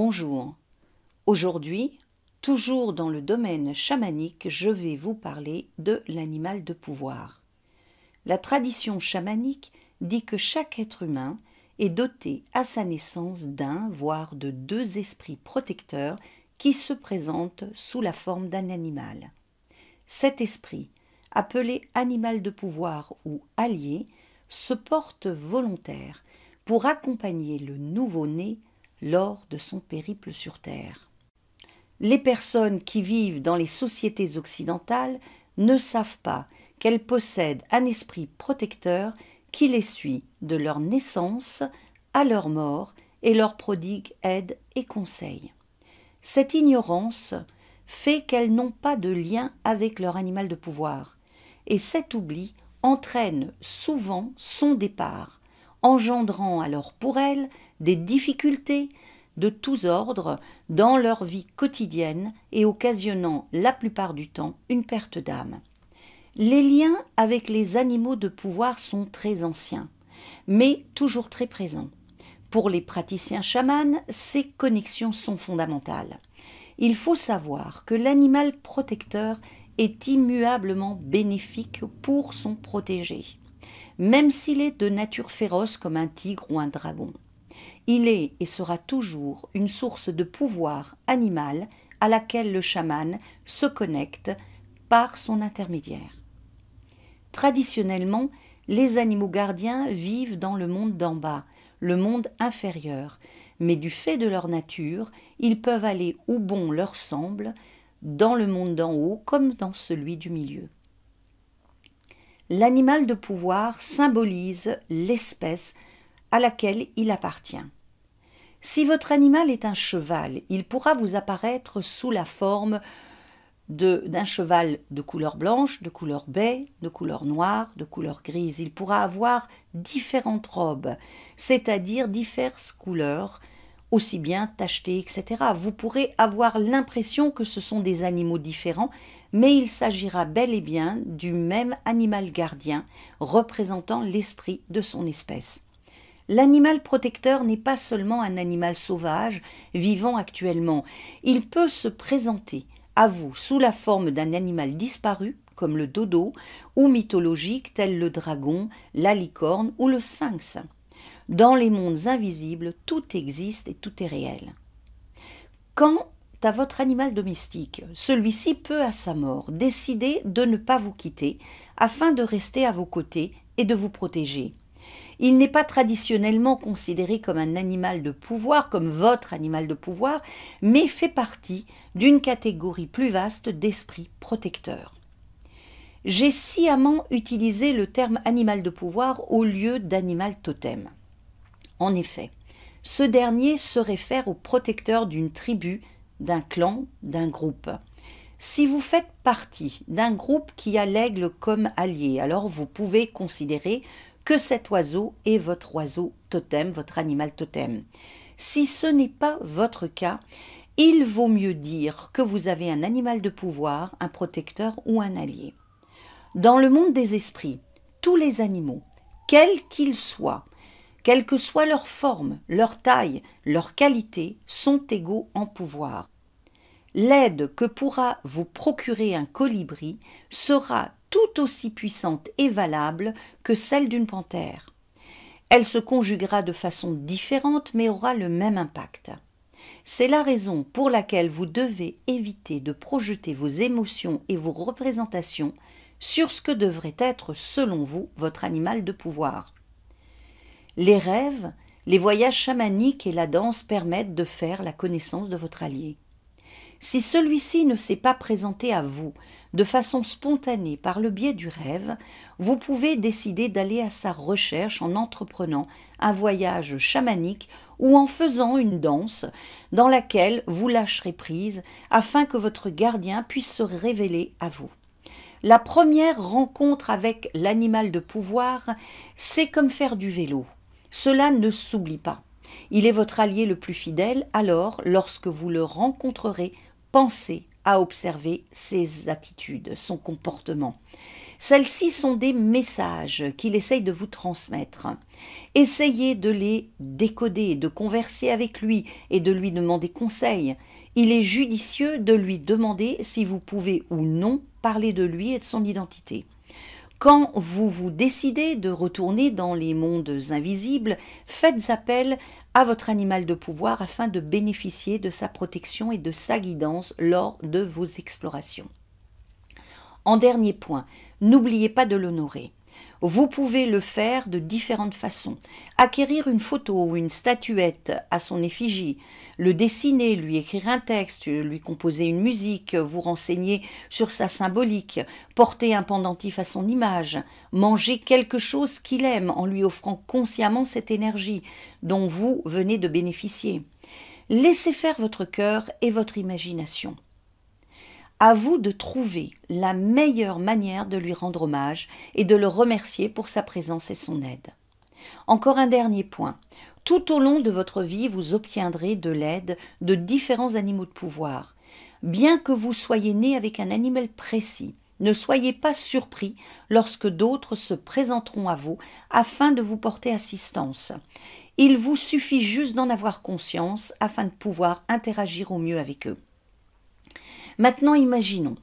Bonjour, aujourd'hui, toujours dans le domaine chamanique, je vais vous parler de l'animal de pouvoir. La tradition chamanique dit que chaque être humain est doté à sa naissance d'un, voire de deux esprits protecteurs qui se présentent sous la forme d'un animal. Cet esprit, appelé animal de pouvoir ou allié, se porte volontaire pour accompagner le nouveau-né lors de son périple sur Terre. Les personnes qui vivent dans les sociétés occidentales ne savent pas qu'elles possèdent un esprit protecteur qui les suit de leur naissance à leur mort et leur prodigue aide et conseil. Cette ignorance fait qu'elles n'ont pas de lien avec leur animal de pouvoir, et cet oubli entraîne souvent son départ, engendrant alors pour elles des difficultés de tous ordres dans leur vie quotidienne et occasionnant la plupart du temps une perte d'âme. Les liens avec les animaux de pouvoir sont très anciens, mais toujours très présents. Pour les praticiens chamans, ces connexions sont fondamentales. Il faut savoir que l'animal protecteur est immuablement bénéfique pour son protégé, même s'il est de nature féroce comme un tigre ou un dragon. Il est et sera toujours une source de pouvoir animal à laquelle le chaman se connecte par son intermédiaire. Traditionnellement, les animaux gardiens vivent dans le monde d'en bas, le monde inférieur, mais du fait de leur nature, ils peuvent aller où bon leur semble, dans le monde d'en haut comme dans celui du milieu. L'animal de pouvoir symbolise l'espèce à laquelle il appartient. Si votre animal est un cheval, il pourra vous apparaître sous la forme d'un cheval de couleur blanche, de couleur baie, de couleur noire, de couleur grise. Il pourra avoir différentes robes, c'est-à-dire diverses couleurs, aussi bien tachetées, etc. Vous pourrez avoir l'impression que ce sont des animaux différents, mais il s'agira bel et bien du même animal gardien représentant l'esprit de son espèce. L'animal protecteur n'est pas seulement un animal sauvage vivant actuellement, il peut se présenter à vous sous la forme d'un animal disparu, comme le dodo, ou mythologique, tel le dragon, la licorne ou le sphinx. Dans les mondes invisibles, tout existe et tout est réel. Quant à votre animal domestique, celui-ci peut, à sa mort, décider de ne pas vous quitter, afin de rester à vos côtés et de vous protéger. Il n'est pas traditionnellement considéré comme un animal de pouvoir, comme votre animal de pouvoir, mais fait partie d'une catégorie plus vaste d'esprits protecteurs. J'ai sciemment utilisé le terme animal de pouvoir au lieu d'animal totem. En effet, ce dernier se réfère au protecteur d'une tribu, d'un clan, d'un groupe. Si vous faites partie d'un groupe qui a l'aigle comme allié, alors vous pouvez considérer que cet oiseau est votre oiseau totem, votre animal totem. Si ce n'est pas votre cas, il vaut mieux dire que vous avez un animal de pouvoir, un protecteur ou un allié. Dans le monde des esprits, tous les animaux, quels qu'ils soient, quelle que soit leur forme, leur taille, leur qualité, sont égaux en pouvoir. L'aide que pourra vous procurer un colibri sera tout aussi puissante et valable que celle d'une panthère. Elle se conjuguera de façon différente mais aura le même impact. C'est la raison pour laquelle vous devez éviter de projeter vos émotions et vos représentations sur ce que devrait être, selon vous, votre animal de pouvoir. Les rêves, les voyages chamaniques et la danse permettent de faire la connaissance de votre allié. Si celui-ci ne s'est pas présenté à vous de façon spontanée par le biais du rêve, vous pouvez décider d'aller à sa recherche en entreprenant un voyage chamanique ou en faisant une danse dans laquelle vous lâcherez prise afin que votre gardien puisse se révéler à vous. La première rencontre avec l'animal de pouvoir, c'est comme faire du vélo. Cela ne s'oublie pas. Il est votre allié le plus fidèle, alors, lorsque vous le rencontrerez, pensez à observer ses attitudes, son comportement. Celles-ci sont des messages qu'il essaye de vous transmettre. Essayez de les décoder, de converser avec lui et de lui demander conseil. Il est judicieux de lui demander si vous pouvez ou non parler de lui et de son identité. Quand vous vous décidez de retourner dans les mondes invisibles, faites appel à votre animal de pouvoir afin de bénéficier de sa protection et de sa guidance lors de vos explorations. En dernier point, n'oubliez pas de l'honorer. Vous pouvez le faire de différentes façons. Acquérir une photo ou une statuette à son effigie, le dessiner, lui écrire un texte, lui composer une musique, vous renseigner sur sa symbolique, porter un pendentif à son image, manger quelque chose qu'il aime en lui offrant consciemment cette énergie dont vous venez de bénéficier. Laissez faire votre cœur et votre imagination. À vous de trouver la meilleure manière de lui rendre hommage et de le remercier pour sa présence et son aide. Encore un dernier point. Tout au long de votre vie, vous obtiendrez de l'aide de différents animaux de pouvoir. Bien que vous soyez né avec un animal précis, ne soyez pas surpris lorsque d'autres se présenteront à vous afin de vous porter assistance. Il vous suffit juste d'en avoir conscience afin de pouvoir interagir au mieux avec eux. Maintenant, imaginons,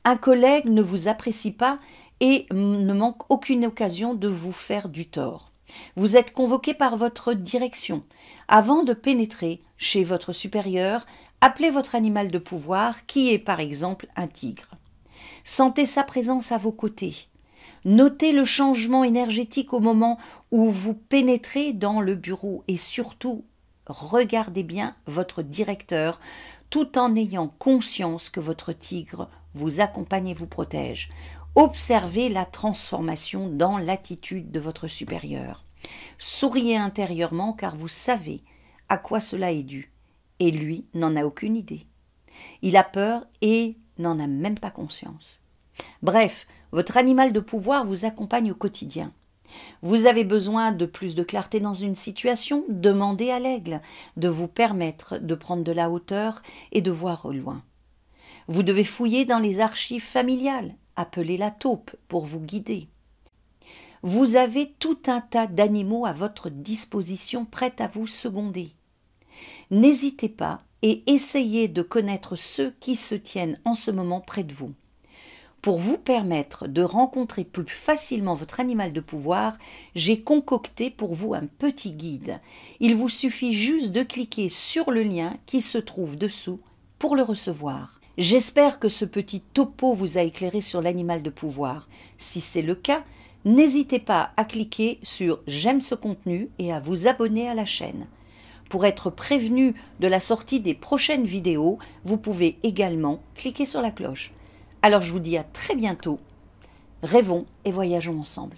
un collègue ne vous apprécie pas et ne manque aucune occasion de vous faire du tort. Vous êtes convoqué par votre direction. Avant de pénétrer chez votre supérieur, appelez votre animal de pouvoir, qui est par exemple un tigre. Sentez sa présence à vos côtés. Notez le changement énergétique au moment où vous pénétrez dans le bureau et surtout, regardez bien votre directeur tout en ayant conscience que votre tigre vous accompagne et vous protège. Observez la transformation dans l'attitude de votre supérieur. Souriez intérieurement car vous savez à quoi cela est dû. Et lui n'en a aucune idée. Il a peur et n'en a même pas conscience. Bref, votre animal de pouvoir vous accompagne au quotidien. Vous avez besoin de plus de clarté dans une situation, demandez à l'aigle de vous permettre de prendre de la hauteur et de voir au loin. Vous devez fouiller dans les archives familiales, appelez la taupe pour vous guider. Vous avez tout un tas d'animaux à votre disposition prêts à vous seconder. N'hésitez pas et essayez de connaître ceux qui se tiennent en ce moment près de vous. Pour vous permettre de rencontrer plus facilement votre animal de pouvoir, j'ai concocté pour vous un petit guide. Il vous suffit juste de cliquer sur le lien qui se trouve dessous pour le recevoir. J'espère que ce petit topo vous a éclairé sur l'animal de pouvoir. Si c'est le cas, n'hésitez pas à cliquer sur « J'aime ce contenu » et à vous abonner à la chaîne. Pour être prévenu de la sortie des prochaines vidéos, vous pouvez également cliquer sur la cloche. Alors je vous dis à très bientôt. Rêvons et voyageons ensemble.